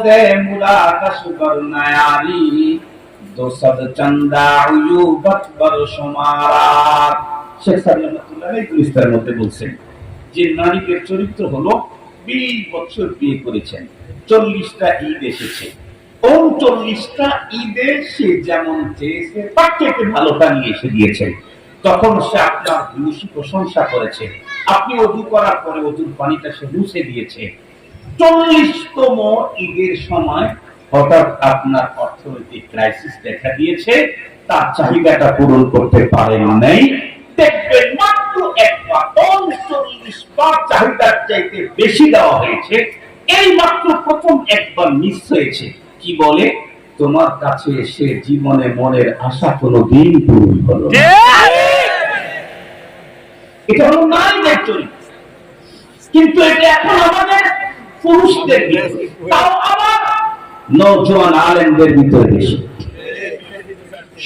से मुलाकाश करना यारी दो सद चंदा उयूबत बरशुमारा। শেখ সাদি রহমাতুল্লাহ আলাইহি ইস্তার মধ্যে বলছেন যে নারীদের চরিত্র হলো 20 বছর বিয়ে করেছেন, 40টা ঈদ এসেছে, 39টা ঈদে সে যেমন চেয়েছে তার থেকে ভালোটা নিয়ে এসে দিয়েছেন। তখন সে আপনার ভূয়সী প্রশংসা করেছে, আপনি ওযু করার পরে ওযুর পানিটা সে মুছে দিয়েছে। 40তম ঈদের সময় হঠাৎ আপনার অর্থনৈতিক ক্রাইসিস দেখা দিয়েছে, তার চাহিদাটা পূরণ করতে পারেন নাই। দেখবেন মাত্র একবার 39 বার চাহিদার চাইতে বেশি দেওয়া হয়েছে, এই মাত্র প্রথম একবার মিস হয়েছে। কি বলে, তোমার কাছে এসে জীবনে মনের আশা কোনোদিন পূরণ হলো না। এটা হলো নারীদের চরিত্র, কিন্তু এটা এখন আমাদের পুরুষদের ভিতরে, তাও আবার নওজোয়ান আলেমদের ভিতরে বেশি।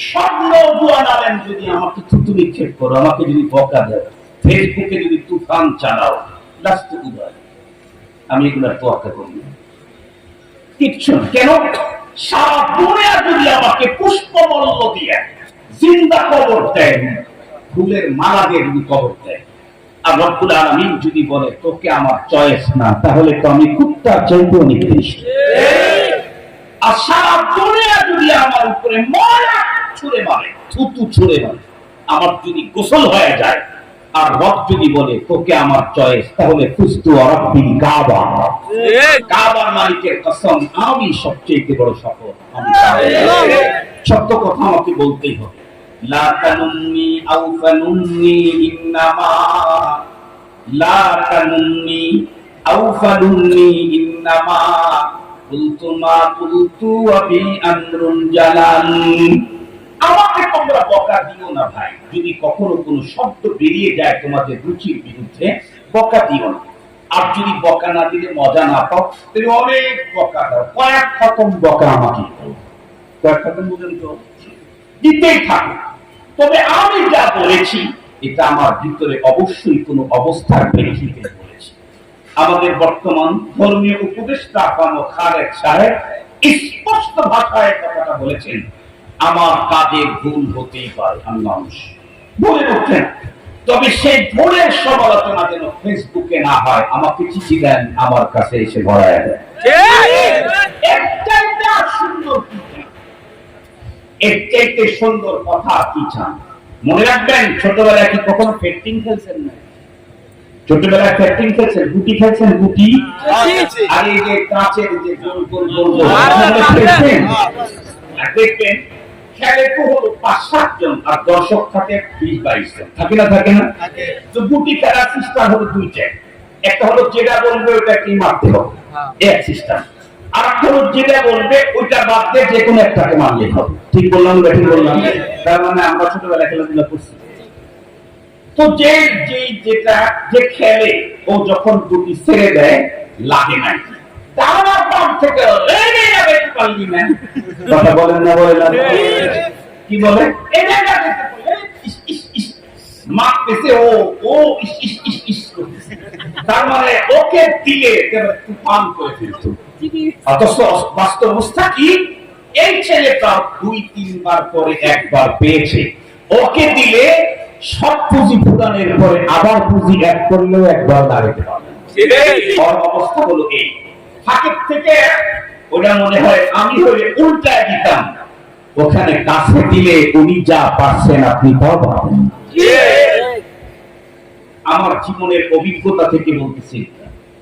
সব নওজোয়ান আলেম যদি আমাকে থুতু নিক্ষেপ করো, আমাকে যদি বকা দেয়, ফেসবুকে যদি তুফান চালাও, লাস্ট উদয়, আমি এগুলোর তোয়াক্কা করি না, কিচ্ছু না। কেন? সারা দুনিয়া যদি আমাকে পুষ্পমল্ল দিয়ে জিন্দা কবর দেয়, ফুলের মালা দিয়ে যদি কবর দেয়, আর রব্বুল আলামিন যদি বলে তোকে আমার চয়েস না, তাহলে তো আমি কুত্তা চাইতেও নিকৃষ্ট। আর সারা দুনিয়া যদি আমার উপরে ময়লা ছুঁড়ে মারে, থুতু ছুঁড়ে মারে, আমার যদি গোসল হয়ে যায়, আর রব যদি বলে তোকে আমার চয়েস, তাহলে ফুস্তু রাব্বিল কাবা, কাবার মালিকের কসম, আমি সবচেয়ে বড় শপথ, আমি সত্য কথা আমাকে বলতেই হবে। লা তানুন্নি আও ফানুন্নি ইন্নামা, লা তানুন্নি আও ফানুন্নি ইন্নামা কুলতু মা কুলতু আবি আমরুন জালাল। আমাকে তোমরা বকা দিও না ভাই, যদি কখনো কোনো শব্দ বেরিয়ে যায় তোমাদের রুচির বিরুদ্ধে, বকা দিও না। আর যদি বকা না দিলে মজা না পাও, তাহলে অনেক বকা দাও, কয়েক খতম বকা আমাকে দাও, কয়েক খতম বুঝেন তো, দিতেই থাকো। তবে আমি যা বলেছি এটা আমার ভিতরে অবশ্যই কোনো অবস্থার প্রেক্ষিতে বলেছি। আমাদের বর্তমান ধর্মীয় উপদেষ্টা খালেদ সাহেব স্পষ্ট ভাষায় কথাটা বলেছেন, আমার কাজে ভুল হতেই পারে, আমি মানুষ, ভুলে উঠছেন, তবে সেই ভুলের সমালোচনা যেন ফেসবুকে না হয়, আমাকে চিঠি দেন, আমার কাছে এসে ভরায় দেন। এর চাইতে সুন্দর কথা কি চান? মনে রাখবেন, ছোটবেলায় কি কখনো ফেটিং খেলছেন না? ছোটবেলায় ফেটিং খেলছেন, গুটি খেলছেন, গুটি, আর এই যে কাঁচের যে গোল গোল গোল খেলছেন, দেখবেন খেলে তো হলো 5-7 জন, আর দর্শক থাকে 20-22 জন, থাকে না? থাকে না? তো গুটি খেলার সিস্টেম হলো দুইটা, একটা হলো যেটা বলবে ওটা কি মারতে হবে, এক সিস্টেম, আর একটা হলো যেটা বলবে ওইটা বাদ দিয়ে যে কোনো একটাকে মারলে হবে। ঠিক বললাম, ঠিক বললাম? তার মানে আমরা ছোটবেলায় খেলাধুলা করছি। তো যেটা যে খেলে, ও যখন গুটি ছেড়ে দেয় লাগে না, আমার পাশ থেকে পারলি না, কথা বলেন না, বলে কি বলে, মারতেছে ও তার মানে ওকে দিলে তুফান করে ফেলত। অথচ বাস্তব অবস্থা কি, এই ছেলেটা 2-3 বার পরে একবার পেয়েছে, ওকে দিলে সব পুঁজি ফুটানের পরে আবার পুঁজি এক করলেও একবার দাঁড়াতে পারবে। অবস্থা হলো এই, ফাঁকের থেকে ওটা মনে হয় আমি হলে উল্টায় দিতাম, ওখানে কাছে দিলে উনি যা পারছেন আপনি তাও পাবেন। আমার জীবনের অভিজ্ঞতা থেকে বলতেছি,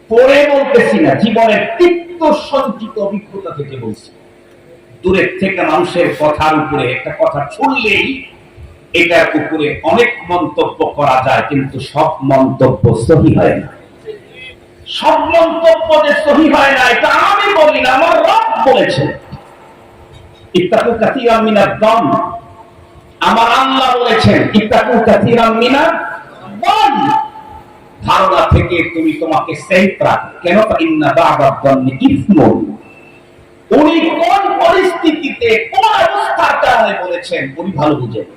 পরে বলতেছি না, জীবনের তিক্ত সঞ্চিত অভিজ্ঞতা থেকে বলছি। দূরের থেকে মানুষের কথার উপরে একটা কথা ছুড়লেই এটার উপরে অনেক মন্তব্য করা যায়, কিন্তু সব মন্তব্য সহি হয় না। সব মন্তব্য যে সহি হয় না এটা আমি বলি না, আমার রব বলেছে, ইত্তাকু কাসীরাম মিনাদ দাম, আমার আল্লাহ বলেছেন ইত্তাকু কাসীরাম মিনাদ দাম, ধারণা থেকে তুমি তোমাকে সেফ রাখো। কেন? ইন্না বা'দাদ দান্নি ইসমুন। উনি কোন পরিস্থিতিতে কোন অবস্থার কারণে বলেছেন উনি ভালো বুঝেন।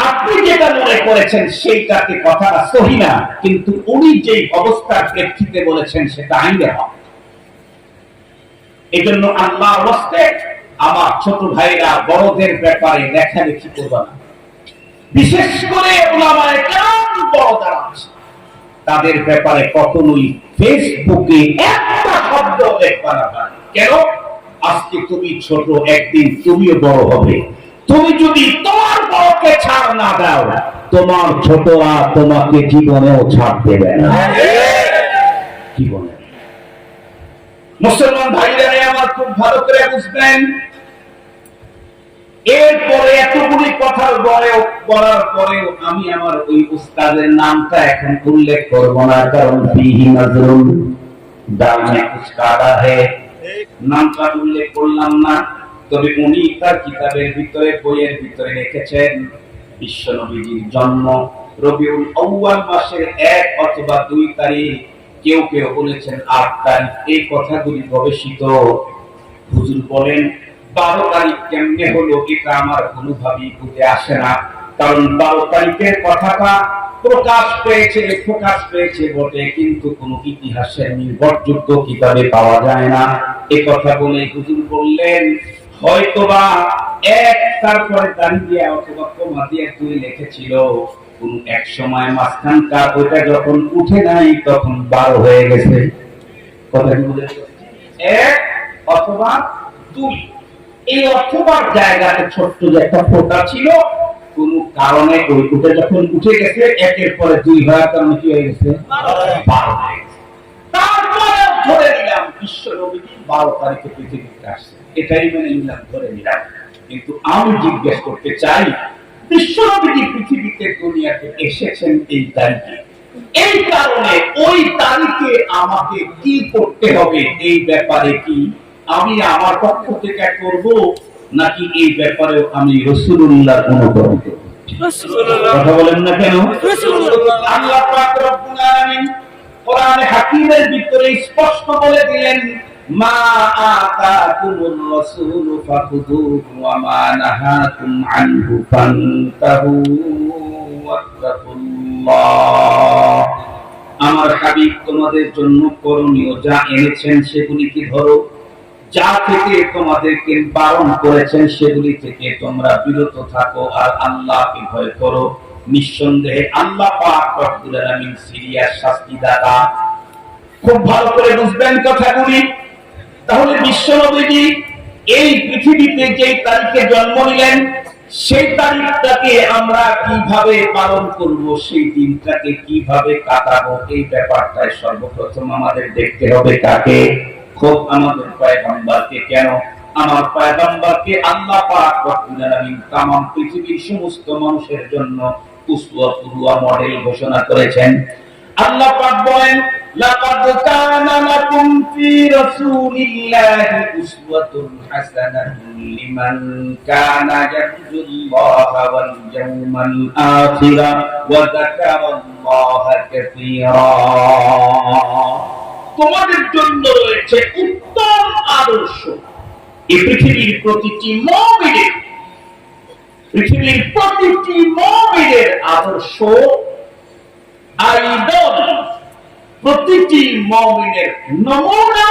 আপনি যেটা মনে করেছেন সেইটাকে কথাটা সহি না, কিন্তু উনি যে অবস্থার প্রেক্ষিতে বলেছেন সেটা আইনের হক। এজন্য আল্লাহর ওয়াস্তে আমার ছোট ভাইরা বড়দের ব্যাপারে লেখালেখি করবে না, বিশেষ করে উলামায়ে কেরাম বড় যারা আছে তাদের ব্যাপারে কখনোই ফেসবুকে একটা শব্দ লিখবা না। কেন? আজকে তুমি ছোট, একদিন তুমিও বড় হবে। তুমি যদি তোমার বড়কে ছাড় না দাও, তোমার ছোটরা তোমাকে জীবনেও ছাড় দেবে না। জীবনে মুসলমান ভাইরা আমার খুব ভালো করে বুঝবেন, এরপরে এতগুলি কথা বলার পরেও আমি আমার ওই উস্তাদের নামটা এখন উল্লেখ করব না, কারণ ফিহি নজরুল দামে উস্তাদা হে, নামটা উল্লেখ করলাম না। তবে উনি তার কিতাবের ভিতরে, বইয়ের ভিতরে লিখেছেন বিশ্ব নবীজির জন্ম রবিউল আউয়াল মাসের 1 অথবা 2 তারিখ, কেউ কেউ বলেছেন 8 তারিখ। এই কথাগুলি গবেষিত। হুজুর বলেন 12 তারিখ কেমনে হলো, এটা আমার কোনোভাবেই বুঝে আসে না। কারণ 12 তারিখের কথাটা প্রকাশ পেয়েছে বটে, কিন্তু কোন ইতিহাসের নির্ভরযোগ্য কিতাবে পাওয়া যায় না। এই কথা বলে হুজুর বললেন হয়তোবা 1 তারপরে তারিখ দিয়ে অথবা কমা দিয়ে 2 লিখেছিল, কোন এক সময় মাঝখানকার ওইটা যখন উঠে নাই তখন 12 হয়ে গেছে। কথা কি বুঝে? 1 অথবা 2, এই অথবার জায়গাতে ছোট্ট যে একটা ফোঁটা ছিল, কোন কারণে ওই উঠে যখন উঠে গেছে, 1 এর পরে 2 হওয়ার কারণে কি হয়ে গেছে? 12 হয়ে গেছে। তারপরে ধরে নিলাম বিশ্ব নবীজি 12 তারিখে পৃথিবীতে আসছে, এটাই মেনে নিলাম, ধরে নিলাম। কিন্তু আমি জিজ্ঞেস করতে চাই, বিশ্ব নবীজি পৃথিবীতে দুনিয়াতে এসেছেন এই তারিখে, এই কারণে ওই তারিখে আমাকে কি করতে হবে, এই ব্যাপারে কি আমি আমার পক্ষ থেকে করব, নাকি এই ব্যাপারে আমি রাসূলুল্লাহর অনুকরণ করব? কথা বলেন না কেন? আল্লাহ পাক রব্বুল আলামিন কোরআনে হাকীমের ভিতরে স্পষ্ট বলে দিলেন, মা আতাকুমুর রাসূলু ফাখুযুহু ওয়া মা নাহাকুম আনহু ফান্তাহু ওয়াত্তাকুল্লাহ। আমার হাবিব তোমাদের জন্য করণীয় যা এনেছেন সেগুলিকে ধরো, যা থেকে তোমাদেরকে বারণ করেছেন সেগুলি থেকে তোমরা বিরত থাকো, আর আল্লাহকে ভয় করো। নিঃসন্দেহে আল্লাহ পাক রব্বুল আলামিন সিরিয়াস শাস্তিদাতা। খুব ভালো করে বুঝবেন কথাগুলি। তাহলে বিশ্ব নবীজি এই পৃথিবীতে যে তারিখে জন্ম নিলেন, সেই তারিখটাকে আমরা কিভাবে পালন করব, সেই দিনটাকে কিভাবে কাটাবো, এই ব্যাপারটাই সর্বপ্রথম আমাদের দেখতে হবে। কাকে? খুব আমাদের পয়গম্বরকে। কেন? আমার পয়গম্বরকে আল্লাহ পাক রব্বুল আলামিন তাম পৃথিবীর সমস্ত মানুষের জন্য উসওয়াতুল্লাহ মডেল ঘোষণা করেছেন। আল্লাহ পাক বলেন, লাকাদ কানা লাকুম ফি রাসূলিল্লাহি উসওয়াতুন হাসানাতুন লিমান কানা ইয়ারজুল্লাহা ওয়াল ইয়াওমাল আখিরা ওয়া যাকারাল্লাহা কাসীরা। তোমাদের জন্য রয়েছে উত্তম আদর্শ। এই পৃথিবীর প্রতিটি মুমিনের আদর্শ আইডল, প্রতিটি মুমিনের নমুনা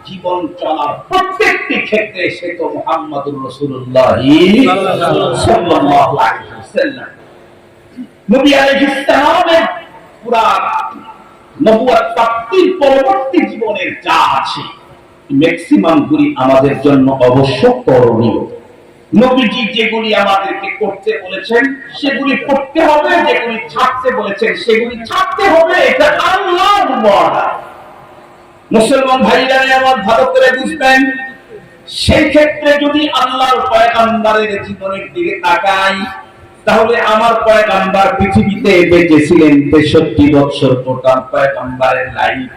জীবন চলার প্রত্যেকটি ক্ষেত্রে সে তো মুহাম্মদুর রাসূলুল্লাহ সাল্লাল্লাহু আলাইহি ওয়াসাল্লাম। নবী আলাইহিস সালামের পুরা নবুয়ত প্রাপ্তির পরবর্তী জীবনের যা আছে ম্যাক্সিমাম গুলি আমাদের জন্য অবশ্য করণীয়। নবীজি যেগুলি আমাদেরকে করতে বলেছেন সেগুলি করতে হবে, যেগুলি ছাড়তে বলেছেন সেগুলি ছাড়তে হবে। এটা আল্লাহর ওয়াদা। মুসলমান ভাইরা আমার ভালো করে বুঝবেন, সেই ক্ষেত্রে যদি আল্লাহর পয়গম্বরের জীবনের দিকে তাকাই, তাহলে আমার পয়গম্বর পৃথিবীতে বেঁচেছিলেন 63 বছর। টোটাল পয়গম্বরের লাইফ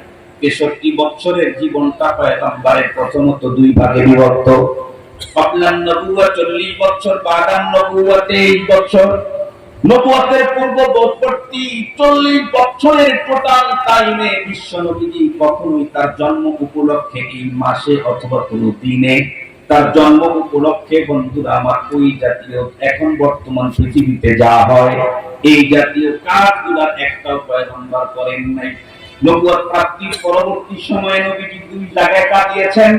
63 বছরের জীবনটা পয়গম্বরের প্রথমত 2 ভাগে বিভক্ত। কবলান নবুয়ত 40 বছর, বাদান নবুয়ত 23 বছর। নবুয়তের পূর্ববর্তী 40 বছরের টোটাল টাইমে বিশ্ব নবীজি কখনোই তার জন্ম উপলক্ষে এই মাসে অথবা কোনো দিনে তার জন্ম উপলক্ষে বন্ধুরা আমার ওই জাতীয় এখন বর্তমান পৃথিবীতে যা হয় এই জাতীয় কাজগুলোর একটাও পয়গম্বর করেন নাই। নবুয়ত প্রাপ্তির পরবর্তী সময়ে নবীজি 2 জায়গায় কাটিয়েছেন।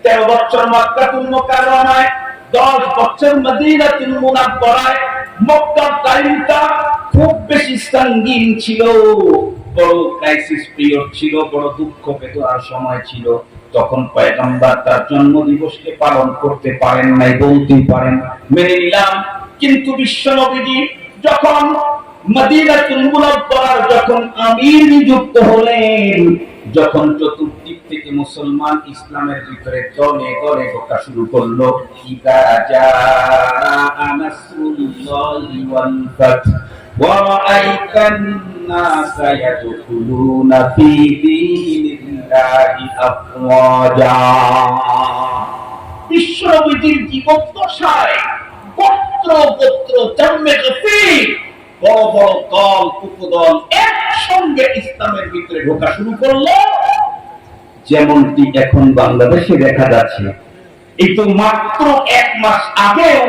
13 বছর মক্কাতুল মুকাররমায়, 10 বছর মদিনাতুল মুনাওয়ারায়। মক্কার টাইমটা খুব বেশি সঙ্গীন ছিল, বড় ক্রাইসিস পিরিয়ড ছিল, বড় দুঃখ বেদনার সময় ছিল। তখন পয়গম্বর তার জন্মদিবসকে পালন করতে পারেন নাই, বলতেই পারেন, মেনে নিলাম। কিন্তু বিশ্বনবীজি যখন মদিনাতুল মুনাওয়ারার যখন আমির নিযুক্ত হলেন, যখন চতুর্দিক থেকে মুসলমান ইসলামের ভিতরে দলে দলে ঢোকা শুরু করলো, ইযা জাআ নাসরুল্লাহি ওয়াল ফাth ওয়া রাআইতান নাসা ইয়াদখুলুনা ফী দীনিল্লাহি আফওয়াজা। বিশ্বনবীর জীবদ্দশায় গোত্র গোত্র জন্মে গেছে, বড় বড় দল উপদল একসঙ্গে ইসলামের ভিতরে ঢোকা শুরু করলো, যেমনটি এখন বাংলাদেশে দেখা যাচ্ছে। এই তো মাত্র 1 মাস আগেও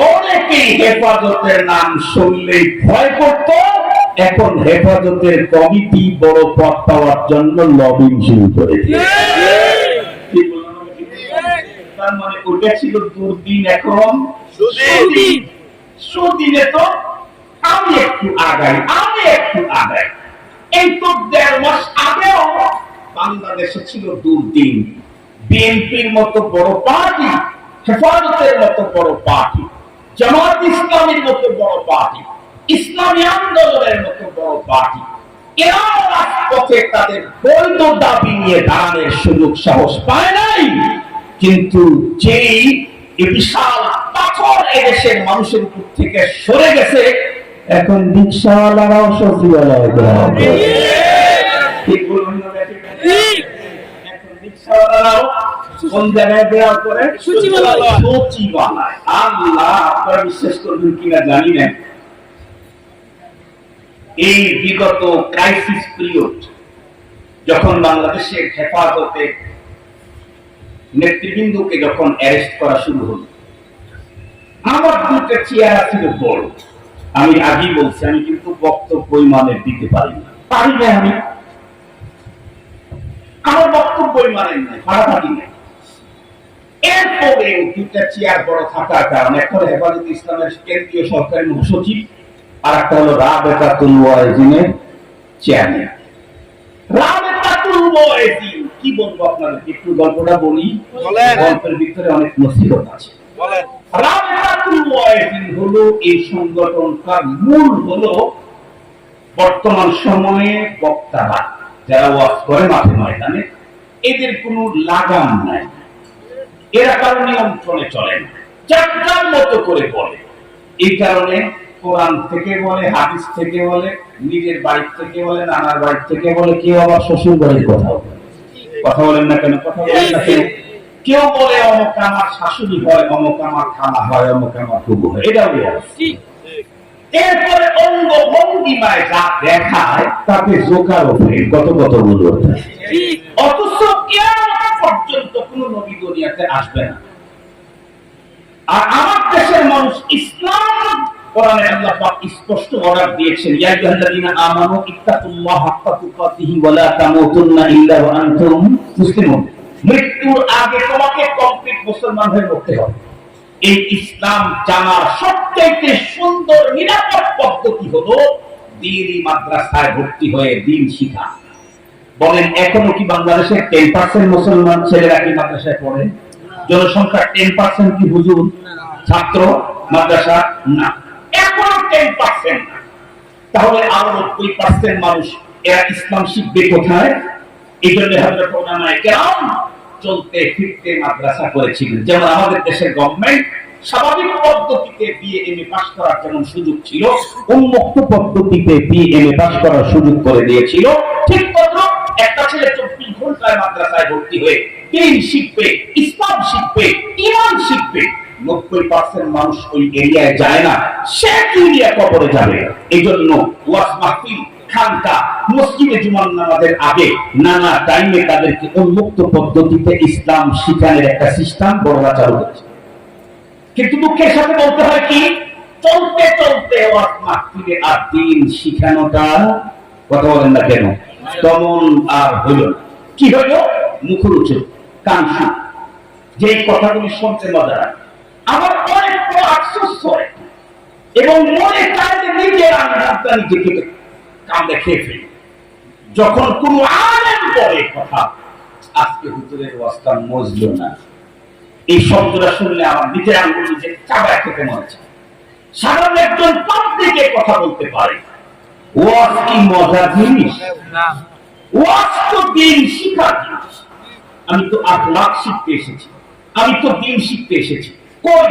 অনেকেই হেফাজতের নাম শুনলেই ভয় করত, এখন হেফাজতের কমিটি বড় পদ পাওয়ার জন্য লবিং শুরু করেছে। তার মানে ওটা ছিল দুর্দিন, এখন সুদিনে তো আমি একটু আগাই। এই তো 1.5 মাস আগেও বাংলাদেশে ছিল দুর্দিন। বিএনপির মতো বড় পার্টি, হেফাজতের মতো বড় পার্টি, জামাত ইসলামীর মতো বড় পার্টি, ইসলামী আন্দোলনের মতো বড় পার্টি, এরাও রাজপথে তাদের বৈধ দাবি নিয়ে দাঁড়ানোর সুযোগ সাহস পায় নাই। কিন্তু যেই বিশাল পাথর এদেশের মানুষের উপর থেকে সরে গেছে, এখন রিকশাওয়ালারাও সচিবালয় কোন জায়গায় দেওয়া করে সচিবালয়। আল্লাহ, আপনারা বিশ্বাস করবেন কিনা জানি না, এই বিগত ক্রাইসিস পিরিয়ড যখন বাংলাদেশের হেফাজতে নেতৃবৃন্দকে যখন অ্যারেস্ট করা শুরু হলো, আমার 2টা চেহারা ছিল বড়। আমি আগেই বলছি, আমি কিন্তু বক্তব্য মানে দিতে পারি না, আমি আমার বক্তব্য মানে নাই, ফাটাফাটি নেই। এরপরে 2টা চেয়ার বড় থাকার কারণে একটা হলো হেফাজত ইসলামের কেন্দ্রীয় সরকারি মহাসচিব, আর একটা হলো রাবেতাতুল ওয়াইজিনের চেয়ারম্যান। রাবেতাতুল ওয়াইজিন কি বলবো আপনাদের, একটু গল্পটা বলি, গল্পের ভিতরে অনেক নসিহত আছে। রাবেতাতুল ওয়াইজিন হলো এই সংগঠনটার মূল হলো বর্তমান সময়ে বক্তারা যারা ওয়াজ করে মাঠে ময়দানে, এদের কোনো লাগাম নাই, এরা কারো নিয়ন্ত্রণে চলে না, যার মতো করে বলে। এই কারণে কোরআন থেকে বলে, হাদিস থেকে বলে, নিজের বাড়ি থেকে বলে, নানার বাড়ি থেকে বলে, কেউ আবার শ্বশুর বাড়ির কথা বলেন না কেন, কথা বলেন না কেন? কেউ বলে অমুক আমার শাশুড়ি হয়, অমুক আমার খালা হয়, অমুক আমার ফুবু হয়, এটাও এরপরে অঙ্গ ভঙ্গিমায় যা দেখায় তাতে জোকার ওঠে, কত বলবো। অথচ কিয়ামত পর্যন্ত কোন নবী দুনিয়াতে আসবে না। আর আমার দেশের মানুষ ইসলাম, কোরআনে আল্লাহ পাক স্পষ্ট অর্ডার দিয়েছেন, ইয়া আইয়ুহাল্লাযীনা আমানু ইত্তাকুল্লাহা হাক্কা তুকাতিহি ওয়া লা তামুতুন্না ইল্লা ওয়া আনতুম মুসলিমুন। মৃত্যুর আগে তোমাকে কমপ্লিট মুসলমান হয়ে মরতে হবে। এই ইসলাম জানার সবচেয়ে সুন্দর নিরাপদ পদ্ধতি হলো দ্বীনি মাদ্রাসায় ভর্তি হয়ে দ্বীন শিখা। বলেন, এখনো কি বাংলাদেশের 10% মুসলমান ছেলেরা কি মাদ্রাসায় পড়ে? জনসংখ্যার 10% কি হুজুর ছাত্র মাদ্রাসা? না, এখনো 10% না। তাহলে আরো 90% মানুষ এরা ইসলাম শিখবে কোথায়? এই জন্য হযরত উলামায়ে কেরাম চলতে ফিরতে মাদ্রাসা করেছিলেন। যেমন আমাদের দেশের গভর্নমেন্ট স্বাভাবিক পদ্ধতিতে বিএ/এমএ পাস করার যেমন সুযোগ ছিল, উন্মুক্ত পদ্ধতিতে বিএ/এমএ পাস করার সুযোগ করে দিয়েছিল, ঠিক তদ্রুপ একটা ছেলে 24 ঘন্টায় মাদ্রাসায় ভর্তি হয়ে দ্বীন শিখবে, ইসলাম শিখবে, ঈমান শিখবে। 90% মানুষ ওই এরিয়ায় যায় না, সে কি নিয়ে কবরে যাবে? এই জন্য ওয়াজ মাহফিল, খানকা, মসজিদে জুমার নামাজের আগে নানা টাইমে তাদেরকে উন্মুক্ত পদ্ধতিতে ইসলাম শিখানোর একটা সিস্টেম বড়রা চালু করেছে। কিন্তু দুঃখের সাথে বলতে হয় কি, চলতে চলতে ওয়াজ মাহফিলে আর দ্বীন শিখানোটা, কথা বলেন না কেন, তেমন আর হইল না। কি হইল? মুখরোচক, কাঙ্ক্ষিত। যে কথাগুলি শুনতে মজা লাগে, আমার অনেক বড় আফসোস হয় এবং মনে চায় যে নিজের আঙ্গুলটা নিজেকে কামড়ে খেয়ে ফেলি। যখন কোন আলেম বলে কথা, আজকে হুজুরের ওয়াজটা মজলো না, এই শব্দটা শুনলে আমার নিজের আঙ্গুল নিজে চাবায় খেতে মনে চায়। সাধারণ একজন পাবলিকে কথা বলতে পারে, ওয়াজ কি মজার জিনিস? ওয়াজ তো দিন শিখার জিনিস। আমি তো আখলাক শিখতে এসেছি, আমি তো দিন শিখতে এসেছি। কই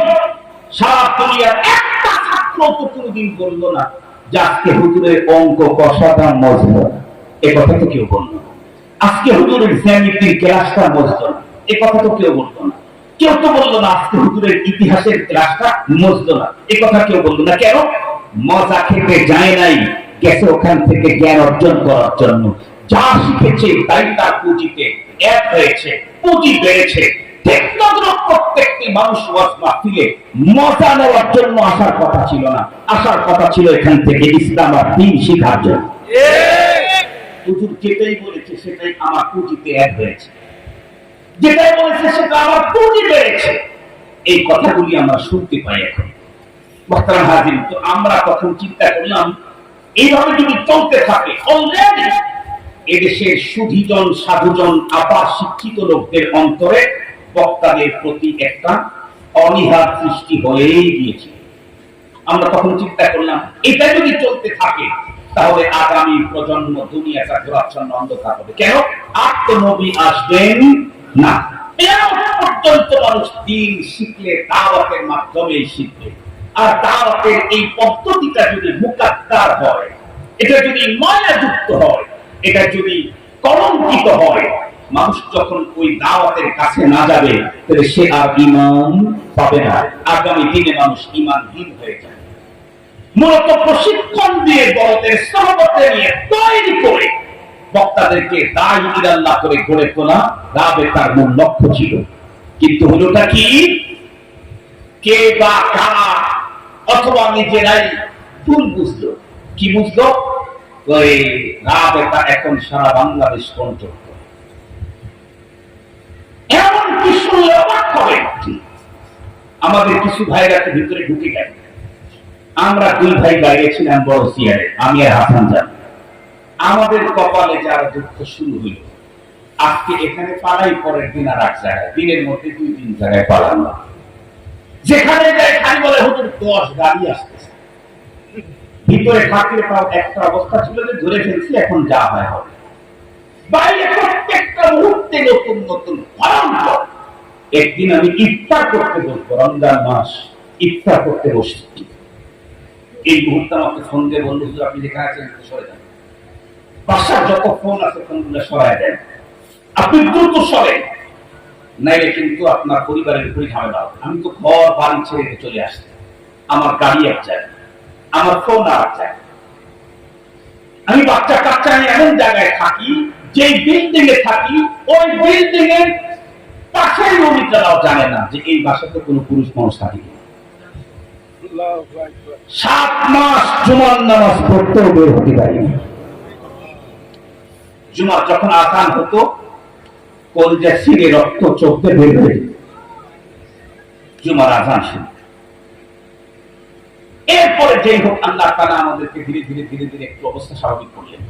সারা দুনিয়ার একটা ছাত্র তো কোনদিন বললো না যে আজকে হুজুরের অঙ্ক কষাটা মজলো না, এ কথা তো কেউ বললো না। আজকে হুজুরের জ্যামিতির ক্লাসটা মজলো না, এ কথা তো কেউ বললো না। কেউ তো বললো না আজকে হুজুরের ইতিহাসের ক্লাসটা মজলো না, এ কথা কেউ বললো না। কেন? মজা খেতে যায় নাই, গেছে ওখান থেকে জ্ঞান অর্জন করার জন্য। যা শিখেছে তাই তার পুঁজিতে এক হয়েছে, পুঁজি বেড়েছে। প্রত্যেকটি মানুষ ওয়াজ মাহফিলে মজা নেওয়ার জন্য আসার কথা ছিল না, আসার কথা ছিল এখান থেকে ইসলাম আর দ্বীন শিখার জন্য। হুজুর যেটাই বলেছে সেটাই আমার পুঁজিতে এক হয়েছে, যেটাই বলেছে সেটা আমার পুঁজি বেড়েছে। এই কথাগুলি আমরা শুনতে পাই এখন। মুহতারাম হাজির, তো আমরা তখন চিন্তা করলাম এইভাবে যদি চলতে থাকে, অলরেডি এদেশের সুধীজন সাধুজন আবার শিক্ষিত লোকদের অন্তরে বক্তাদের প্রতি একটা অনীহা সৃষ্টি হয়েই গিয়েছে। আমরা তখন চিন্তা করলাম এটা যদি চলতে থাকে তাহলে আগামী প্রজন্ম দুনিয়াটা ঘোরাচ্ছন্ন অন্ধকার হবে। কেন? আর তো নবী আসবেন না। পর্যন্ত মানুষ দিন শিখলে দাওয়াতের মাধ্যমেই শিখবে। আর দাওয়াতের এই পদ্ধতিটা যদি মুকাদ্দার হয়, এটা যদি মায়াযুক্ত হয়, এটা যদি কলঙ্কিত হয়, মানুষ যখন ওই দাওয়াতের কাছে না যাবে তাহলে সে আর ঈমান পাবে না। আগামী দিনে মানুষ ঈমানহীন হয়ে যাবে। মূলত প্রশিক্ষণ দিয়ে বড়দের সহবতে নিয়ে তৈরি করে বক্তাদেরকে দায়ী ইলাল্লাহ করে গড়ে তোলা রাবেতার মূল লক্ষ্য ছিল। কিন্তু হলোটা কি? কে বা কারা অথবা নিজেরাই ভুল বুঝলো। কি বুঝলো? ওই রাবেতা এখন সারা বাংলাদেশ কন্ট্রোল করে। এমন কি শুনলে অবাক হবে, আমাদের কিছু ভাইরা ভিতরে ঢুকে গেল। আমরা দুই ভাই বাইরে ছিলাম বড় সিয়ারে, আমি আর হাসান জান। আমাদের কপালে যারা দুঃখ শুরু হইল, আজকে এখানে পালাই, পরের দিন আর এক জায়গায়, দিনের মধ্যে 2-3 জায়গায় পালাম। যেখানে যায় খালি বলে হুজুর 10 গাড়ি আসতেছে। ভিতরে থাকলে তাও একটা অবস্থা ছিল যে ধরে ফেলছি, এখন যা হয় হবে। বাইরে প্রত্যেকটা মুহূর্তে নতুন নতুন ভয়ঙ্কর। একদিন আমি ইফতার করতে বসবো, রমজান মাস, ইফতার করতে বসছি। এই মুহূর্তে আমাকে ফোন দিয়ে বলল, হুজুর আপনি যেখানে আছেন সরে যান, বাসার যত ফোন আছে ফোনগুলো সরাই দেন, আপনি দ্রুত সরেন, নাইলে কিন্তু আপনার পরিবারের উপরে ঝামেলা হবে। আমি তো ঘর বাড়ি ছেড়ে চলে আসছি, আমার গাড়ি এক জায়গায়, আমার ফোন আর এক জায়গায়। আমি বাচ্চা কাচ্চা এমন জায়গায় থাকি, যে বিল্ডিং এ থাকি, ওই বিল্ডিং এর পাশের লোকটাও জানে না যে এই বাসাতে কোনো পুরুষ মানুষ থাকে। 7 মাস জুমার নামাজ পড়তেও বের হতে পারিনি। জুমার যখন আযান হতো, কলিজা ছিঁড়ে রক্ত চোখ দিয়ে বের হয়ে যেত। জুমার আযান শুনে এরপরে যেই হোক আল্লাহ তাআলা আমাদেরকে ধীরে ধীরে ধীরে ধীরে একটু অবস্থা স্বাভাবিক করলেন।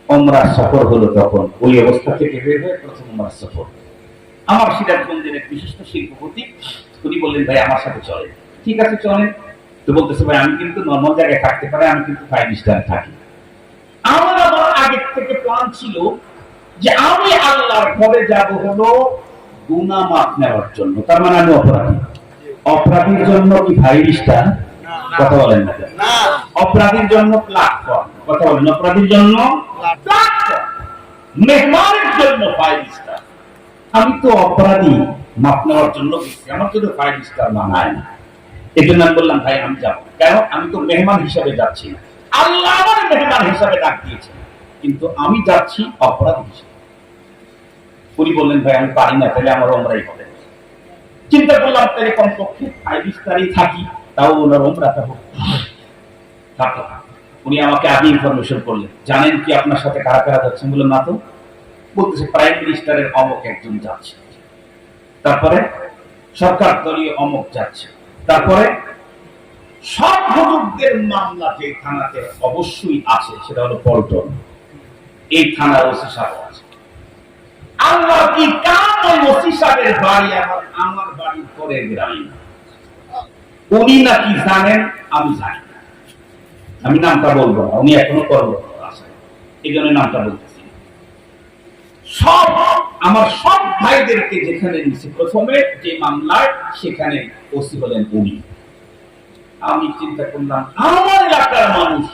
উমরা সফর হলো, তখন ওই অবস্থা থেকে বের হয়ে প্রথম উমরা সফর। আমার সিরাজগঞ্জের এক বিশিষ্ট শিল্পপতি, উনি বললেন ভাই আমার সাথে চলে। ঠিক আছে চলেন। তো বলতেছে ভাই আমি কিন্তু নর্মাল জায়গায় থাকতে পারি, আমি কিন্তু 5 স্টারে থাকি। আমার আবার আগের থেকে প্ল্যান ছিল যে আমি আল্লাহর ঘরে যাব হলো গুনাহ মাফ নেওয়ার জন্য। তার মানে আমি অপরাধী। অপরাধীর জন্য কি 5 স্টার? কথা বলেন না। অপরাধীর জন্য প্ল্যাটফর্ম। কথা বলেন। অপরাধীর জন্য প্ল্যাটফর্ম, মেহমানের জন্য 5 স্টার। আমি তো অপরাধী, মাফ নেওয়ার জন্য গেছি, আমার জন্য 5 স্টার বানায় না। এই জন্য আমি বললাম ভাই আমি যাবো। কেন? আমি তো মেহমান হিসাবে যাচ্ছি না, আল্লাহ আমার মেহমান হিসাবে ডাক দিয়েছে, কিন্তু আমি যাচ্ছি অপরাধী হিসেবে। উনি বললেন ভাই আমি পারি না, তাহলে আমার উমরাই হবে। চিন্তা করলাম তাহলে কমপক্ষে 5 স্টারই থাকি, তাও ওনার উমরাটা হোক। উনি আমাকে আগে ইনফরমেশন করলেন, জানেন কি আপনার সাথে কারা কারা যাচ্ছেন? বললাম না তো। বলতেছে প্রাইম মিনিস্টারের অমুক একজন যাচ্ছে। তারপরে সরকার দলীয় অমুক যাচ্ছে। তারপরে সব হুজুরদের মামলা যে থানাতে অবশ্যই আছে সেটা হলো পল্টন, এই থানার ওসি সাহেব আছে। আল্লাহ কি কাম ওই ওসি সাহেবের বাড়ি আমার বাড়ির পরে গ্রামে, উনি নাকি জানেন আমি জানি না, আমি নামটা বলবো না, উনি এখনো কর্মরত আছেন এই জন্য নামটা বলতেছি। সব আমার সব ভাইদেরকে যেখানে নিচ্ছে প্রথমে যে মামলায় সেখানে ওসি হলেন উনি। আমি চিন্তা করলাম আমার এলাকার মানুষ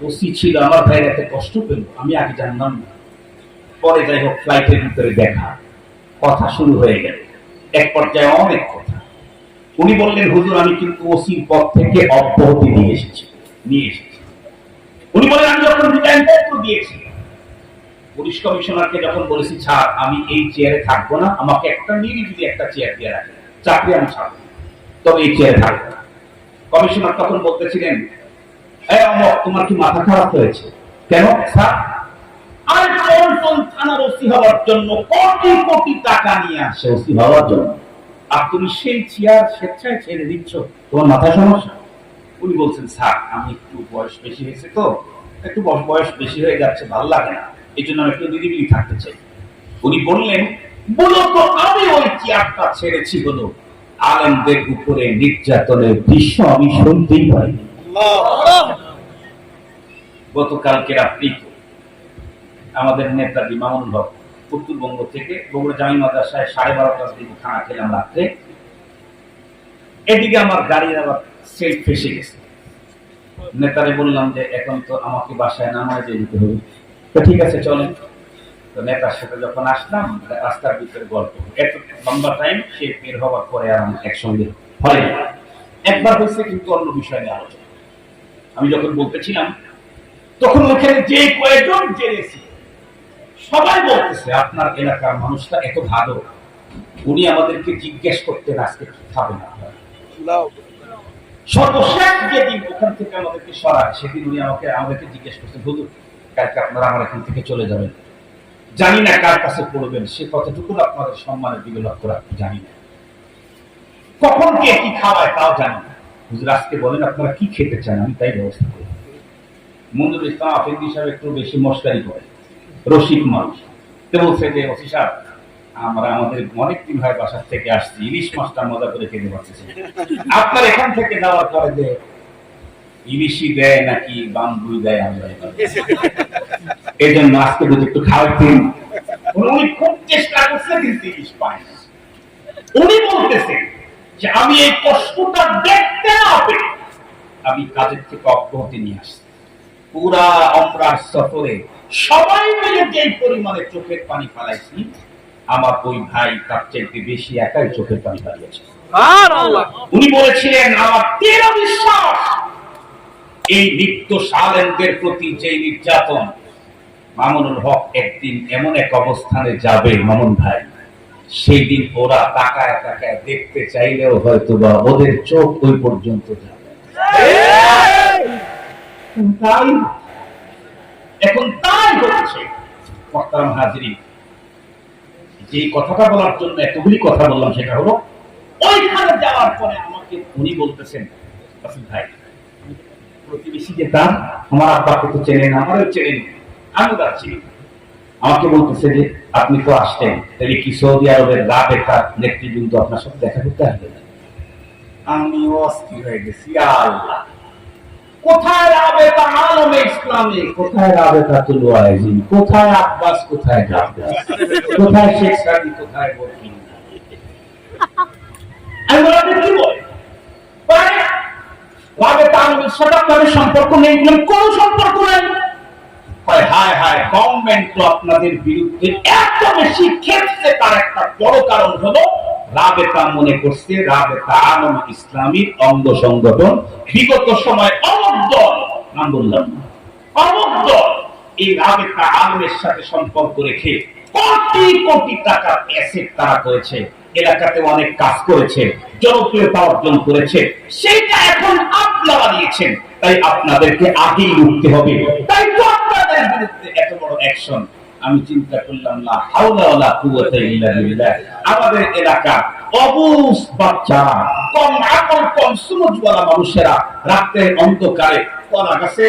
ওসি ছিল, আমার ভাইয়ের এত কষ্ট পেল, আমি আগে জানলাম না। পরে যাই হোক ফ্লাইটের ভিতরে দেখা, কথা শুরু হয়ে গেল, এক পর্যায়ে অনেক কথা। উনি বললেন হুজুর আমি কিন্তু ওসির পদ থেকে অব্যাহতি নিয়ে এসেছি। উনি বলেন আমি যখন রিটার্ন পত্র দিয়েছি পুলিশ কমিশনারকে যখন বলেছি ছাড় আমি এই চেয়ারে থাকবো না, আমাকে একটা নিরিবিলি একটা চেয়ার দিয়ে রাখেন, চাকরি আমি ছাড়বো, তবে এই চেয়ারে থাকবো না। কমিশনার তখন বলতেছিলেন তোমার কি মাথা খারাপ হয়েছে? কেন স্যার? আর পল্টন থানার ওসি হওয়ার জন্য কোটি কোটি টাকা নিয়ে আসে ওসি হওয়ার জন্য, আর তুমি সেই চেয়ার স্বেচ্ছায় ছেড়ে দিচ্ছ, তোমার মাথায় সমস্যা? উনি বলছেন স্যার আমি একটু বয়স বেশি হয়েছে তো, একটু বয়স বেশি হয়ে যাচ্ছে, ভালো লাগে না, এই জন্য আমি একটু নিরিবিলি থাকতে চাই। উনি বললেন মূলত আমি ওই চেয়ারটা ছেড়েছি হলো আলেমদের উপরে নির্যাতনের দৃশ্য আমি শুনতেই পাইনি। গতকালকে রাত্রি আমাদের নেতাজি মামুনুল হক উত্তরবঙ্গ থেকে বগুড়া জামি মাদ্রাসায় 12:30টার দিকে খানা খেলাম রাত্রে। এদিকে আমার গাড়ির আবার সেলফ ফেসে গেছে। নেতারে বললাম যে এখন তো আমাকে বাসায় নামায় যেতে হবে, তো ঠিক আছে চলেন। তো নেতার সাথে যখন আসলাম রাস্তার ভিতরে গল্প, এত লম্বা টাইম সে বের হওয়ার পরে আর আমি একসঙ্গে হয় একবার হয়েছে, কিন্তু অন্য বিষয় নিয়ে আলোচনা। আমি যখন বলতেছিলাম তখন ওখানে যে কয়েকজন জেনেছি সবাই বলতেছে আপনার এলাকার মানুষটা এত ভালো, উনি আমাদেরকে জিজ্ঞেস করতেন আজকে কি খাবেন আপনারা। সর্বশেষ যেদিন ওখান থেকে আমাদেরকে সরায় সেদিন উনি আমাদেরকে জিজ্ঞেস করতেন হুজুর কালকে আপনারা আমার এখান থেকে চলে যাবেন, জানি না কার কাছে পড়বেন, সে কতটুকু আপনাদের সম্মানের দিকে লক্ষ্য রাখতে জানি না, কখন কে কি খাওয়ায় তাও জানি না, হুজুর আজকে বলেন আপনারা কি খেতে চান আমি তাই ব্যবস্থা করি। মঞ্জুর ইসলাম আফেন্দি সাহেব একটু বেশি মস্কারি করে, রসিক মানুষ, তো বলছে যে ওসি সাহেব আমরা আমাদের অনেকদিন হয় বাসার থেকে আসছি, ইলিশ মাছটা মজা করে খেতে পারতেছি, আপনার এখান থেকে যাওয়ার পরে যে ইলিশই দেয় নাকি বাম্বুই দেয় আমরা এই জন্য আজকে যদি একটু খাওয়াতেন। উনি খুব চেষ্টা করছে কিন্তু ইলিশ পায় না। উনি বলতেছেন যে আমি এই কষ্টটা দেখতে না পেরে আমি কাজের থেকে অব্যাহতি নিয়ে আসছি। পুরা অমরার সফরে সবাই মিলে যে পরিমাণে চোখের পানি ফেলাইছি, আমার ওই ভাই তার চাইতে বেশি একাই চোখের পানি ফেলিয়েছে। উনি বলেছিলেন আমার দৃঢ় বিশ্বাস এই নিত্য সালেনদের প্রতি যে নির্যাতন, মামুনুল হক একদিন এমন এক অবস্থানে যাবে মামুন ভাই, সেই দিন ওরা তাকায় তাকায় দেখতে চাইলেও হয়তো বা ওদের চোখ ওই পর্যন্ত যাবে। এখন তাই হচ্ছে। মহতারাম হাজরিন, যে কথাটা বলার জন্য এতগুলি কথা বললাম সেটা হলো ওইখানে যাওয়ার পরে আমাকে উনি বলতেছেন ভাই প্রতিবেশী যে তার আমার আব্বাকে তো চেনেন, আমারও চেনেন, আমিও যাচ্ছি। আমাকে বলতেছে যে আপনি তো আসতেন, তাহলে কি সৌদি আরবের রাবেতার নেতৃবৃন্দ আপনার সাথে দেখা করতে আসবে? আমি অস্থির হয়ে গেছি, আল্লাহ কোথায় রাবেতা আলমে ইসলামে, কোথায় রাবেতাতুল ওয়াইজিন, কোথায় আব্বাস, কোথায় জাব্বাস, কোথায় শেখ সাদি, কোথায় বরকিন। আমি বললাম কি বলে রাবেতা আলমের সাথে আপনাদের সম্পর্ক নেই? কোনো সম্পর্ক নেই। হায় হায়, গভর্নমেন্ট তো আপনাদের বিরুদ্ধে এত বেশি খেপছে, তার একটা বড় কারণ হলো রাবেতা মনে করছে রাবেতা আলম ইসলামীর অঙ্গ সংগঠন বিগত সময় অমুক দল, নাম বললাম অমুক দল, এই রাবেতা আলমের সাথে সম্পর্ক রেখে কোটি কোটি টাকার অ্যাসেট তারা করেছে, এলাকাতে অনেক কাজ করেছে, জনপ্রিয়তা অর্জন করেছে, সেটা এখন আপনারা দিয়েছেন, তাই আপনাদেরকে আগেই উঠতে হবে, তাই তো আপনাদের বিরুদ্ধে এত বড় অ্যাকশন। আমি চিন্তা করলাম না হাওলা ওয়ালা কুওয়াতা ইল্লা বিল্লাহ, আমাদের এলাকা অবুঝ বাচ্চারা, কম আকল কম সুমুজওয়ালা মানুষেরা রাতে অন্ধকারে কলা গাছে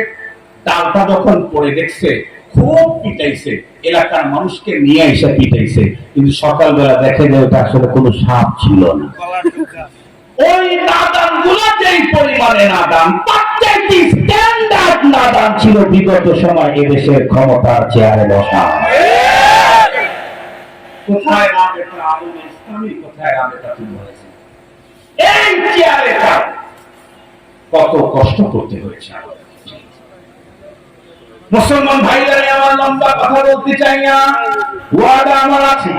ডালটা যখন পড়ে দেখছে, খুব পিটাইছে, এলাকার মানুষকে নিয়ে এসে পিটাইছে, কিন্তু সকালবেলা দেখে যে ওটা আসলে কোনো সাপ ছিল না। ওই নাদান গুলা যেই পরিমাণে নাদান, তার চাইতে স্ট্যান্ডার্ড নাদান ছিল বিগত সময় এদেশের ক্ষমতার চেয়ারে বসা। কোথায় রাবেতা আলমে ইসলামী, কোথায় রাবেতা তুমি বলেছে এই চেয়ারে কত কষ্ট করতে হয়েছে। মুসলমান ভাইরা, আমার লম্বা কথা বলতে চাই না, ওয়াদা আমার আছে,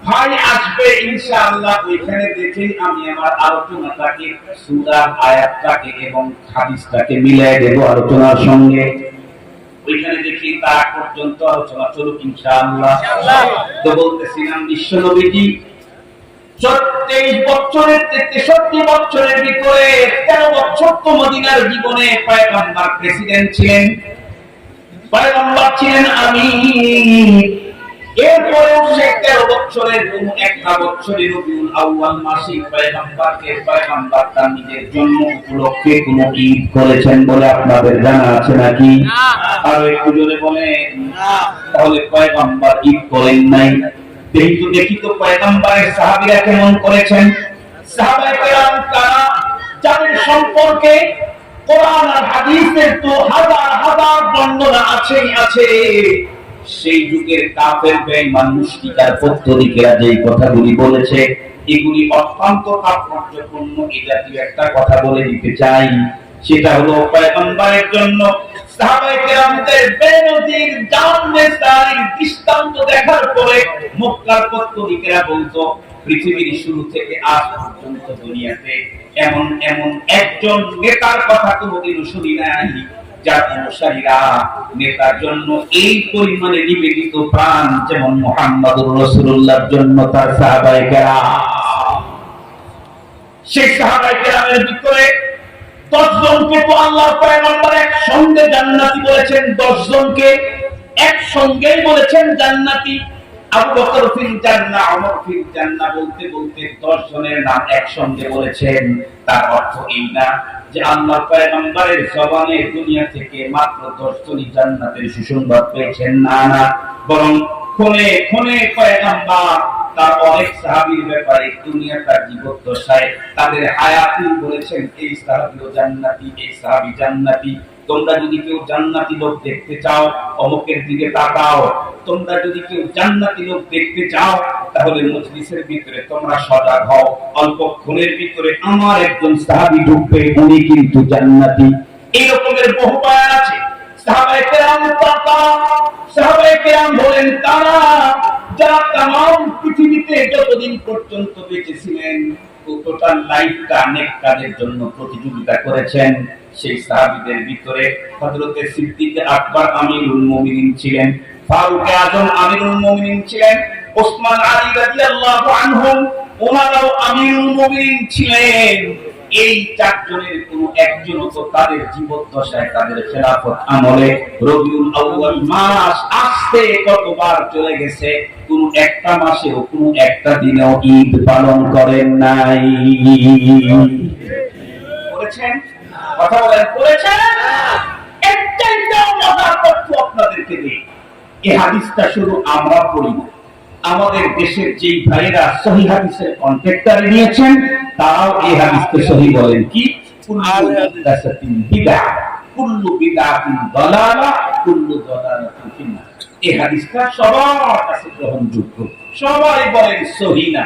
ভাই আসবে ইনশাআল্লাহ, ওইখানে দেখে আমি আমার আলোচনাটাকে সূরা আয়াতটাকে এবং হাদিসটাকে মিলিয়ে দেব আলোচনার সঙ্গে। ওইখানে দেখি তার পর্যন্ত আলোচনা চলুক ইনশাআল্লাহ। তো বলতেছিলাম বিশ্ব নবীজি 33 বছরের 63 বছরের ভিতরে 13 বছর তো মদিনার জীবনে পয়গম্বর প্রেসিডেন্ট ছিলেন, পয়গম্বর ছিলেন আমি। এরপরেও সে 13 বছরের কোন একটা বছরে রবিউল আউয়াল মাসে পয়গম্বর তার নিজের জন্ম উপলক্ষে কোন ঈদ করেছেন বলে আপনাদের জানা আছে নাকি? আর একটু জোরে বলেন। তাহলে পয়গম্বর ঈদ করেন নাই। দেখি তো পয়গম্বরের সাহাবীরা কেমন করেছেন। সাহাবায়ে কেরাম কারা, যাদের সম্পর্কে কোরআন আর হাদিসের তো হাজার হাজার বর্ণনা আছে। সেই যুগের কাফের বেঈমান মুশরিকরা পত্তরিকেরা যেই কথাগুলি বলেছে, এগুলি অত্যন্ত তাৎপর্যপূর্ণ। এই জাতীয় একটা কথা বলে দিতে চাই, সেটা হলো পয়গম্বরের জন্য সাহাবায়ে কেরামদের বেনজির জান্নাতের দৃষ্টান্ত দেখার পরে মক্কার পত্তরিকেরা বলতো, পৃথিবীর শুরু থেকে আজ পর্যন্ত দুনিয়াতে এমন একজন নেতার কথা কোনোদিনও শুনি নাই যার অনুসারীরা নেতার জন্য এই পরিমাণে নিবেদিত প্রাণ যেমন মুহাম্মদুর রাসূলুল্লাহর জন্য তার সাহাবায়ে কেরাম। সেই সাহাবায়ে কেরামের ভিতরে 10 জনকে তো আল্লাহর পয়গম্বর একসঙ্গে জান্নাতি বলেছেন, 10 জনকে একসঙ্গেই বলেছেন জান্নাতি। আবু বকর ফিল জান্নাহ, ওমর ফিল জান্নাহ বলতে বলতে 10 জনের নাম একসঙ্গে বলেছেন। তার অর্থ এই না যে আল্লাহর পয়গম্বরের জবানে দুনিয়া থেকে মাত্র 10 জনই জান্নাতের সুসংবাদ পেয়েছেন, না, বরং ক্ষণে পয়গম্বর তার অনেক সাহাবীর ব্যাপারে দুনিয়া তার জীবদ্দশায় তাদের হায়াতে বলেছেন, এই সাহাবীও জান্নাতি, এই সাহাবী জান্নাতি। তোমরা যদি কেউ জান্নাতি লোক দেখতে চাও, অমুকের দিকে তাকাও। তোমরা যদি কেউ জান্নাতি লোক দেখতে চাও, তাহলে মজলিসের ভিতরে তোমরা সজাগ হও, অল্পক্ষণের ভিতরে আমার একজন সাহাবী ঢুকবে, উনি কিন্তু জান্নাতি। এই রকমের বহু বয়ান আছে। সাহাবায়ে কেরাম বলেন তারা যারা তামাম পৃথিবীতে যতদিন পর্যন্ত বেঁচে ছিলেন, টোটাল লাইফটা নেক কাজের জন্য প্রতিযোগিতা করেছেন। সেই সাহাবীদের ভিতরে হযরতে সিদ্দিক আকবর আমিরুল মুমিনিন ছিলেন, ফারুক আযম আমিরুল মুমিনিন ছিলেন, ওসমান আলী রাদিয়াল্লাহু আনহুম ওনারাও আমিরুল মুমিনিন ছিলেন। এই 4 জনের কোনো একজনও তো তাদের জীবদ্দশায় তাদের খেলাফত আমলে রবিউল আউয়াল মাস আসতে কতবার চলে গেছে, কোন একটা মাসেও কোন একটা দিনেও ঈদ পালন করেন নাই। করেছেন? কথা বলেন, করেছেন? একটাই মজার তথ্য আপনাদেরকে দিই। এই হাদিসটা শুধু আমরা পড়ি না, আমাদের দেশের যেই ভাইরা সহিহ হাদিসের কন্টেক্টরে নিয়েছেন তারাও এই হাদিসকে সহিহ বলেন। কি? কুল্লু মুহদাসাতিন বিদআহ, কুল্লু বিদআতিন দালালা, কুল্লু দালালাতিন ফিন্নার। এই হাদিসটা সবার কাছে গ্রহণযোগ্য, সবাই বলেন সহিহ না।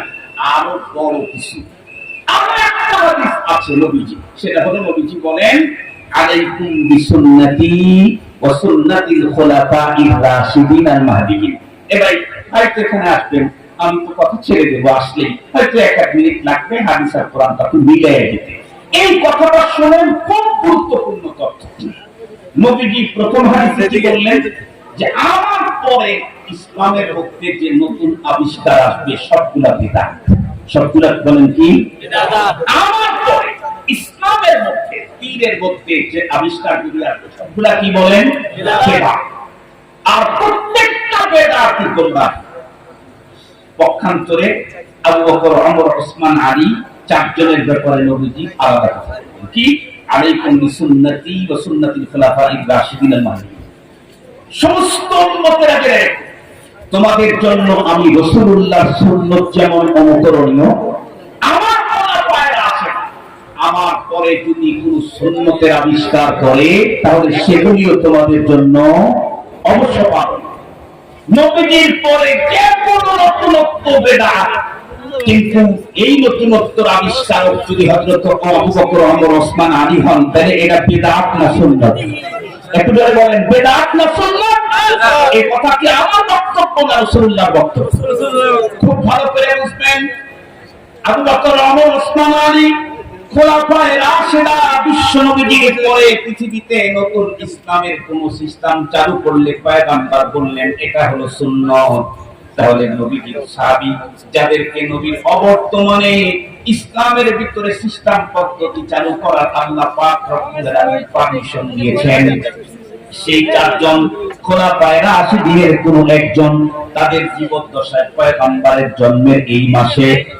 আরো বড় কিছু আমরা একটা হাদিস আছে নবীজি, সেটা হলো নবীজি বলেন, আলাইকুম বিসুন্নতি ওয়া সুন্নাতিল খুলাফাইর রাশিদিন আল মাহদিয়িন। ভাই হয়তো এখানে আসবেন, আমি তো কথা ছেড়ে দেবো, আসলেই হয়তো 1 মিনিট লাগবে হাদিস আর কোরআনটা তো মিলিয়ে দিতে। এই কথাটা শুনেন, খুব গুরুত্বপূর্ণ তথ্য। নবীজি প্রথম হাদিসে কি বললেন যে আমার পরে ইসলামের মধ্যে যে নতুন আবিষ্কার আসবে সবগুলা বিদআত। সবগুলা বলেন কি? বিদআত। আমার পরে ইসলামের মধ্যে পীরের মধ্যে যে আবিষ্কারগুলো আসবে সবগুলা কি বলেন? বিদআত। আর প্রত্যেকটা বেদাতি তোমরা পক্ষান্তরে আবু বকর, ওমর, ওসমান, আলী চারজনের ব্যাপারে নবীজি আলাদা কথা বলেন কি, আলাইকুম বিসুন্নতি ওয়া সুন্নাতিল খুলাফায়ে রাশিদিন আল মাহদিয়্যিন। সমস্ত উম্মতের আগে তোমাদের জন্য আমি রাসূলুল্লাহর সুন্নাত যেমন অনুকরণীয়, আমার খোলাফায়ে রাশিদ আমার পরে যদি কোন সুন্নতের আবিষ্কার করে তাহলে সেগুলিও তোমাদের জন্য অবশ্যপাদন। নবীজির পরে যে কোনো নতুনত্ব বেদাত, কিন্তু এই নতুনত্বের আবিষ্কারক যদি হযরত আবু বকর, ওমর, ওসমান, আলী হন তাহলে এটা বিদআত না সুন্নাত? একটু জোরে বলেন, বিদআত না সুন্নাত? এই কথা কি আমার বক্তব্য না রাসূলুল্লাহর বক্তব্য? খুব ভালো করে বুঝবেন, আবু বকর, ওমর, ওসমান, আলী খোলাফায়ে রাশিদা বিশ্ব নবীজির পরে পৃথিবীতে নতুন ইসলামের কোন সিস্টেম চালু করলে পয়গম্বর বললেন এটা হলো সুন্নাত। তাহলে নবীজির সাহাবী যাদেরকে নবীর অবর্তমানে ইসলামের ভিতরে সিস্টেম পদ্ধতি চালু করার আল্লাহ পাক রব্বুল আলামিন পারমিশন দিয়েছেন, সেই চারজন খোলাফায়ে রাশিদিনের কোন একজন তাদের জীবদ্দশায় পয়গম্বরের জন্মের এই মাসে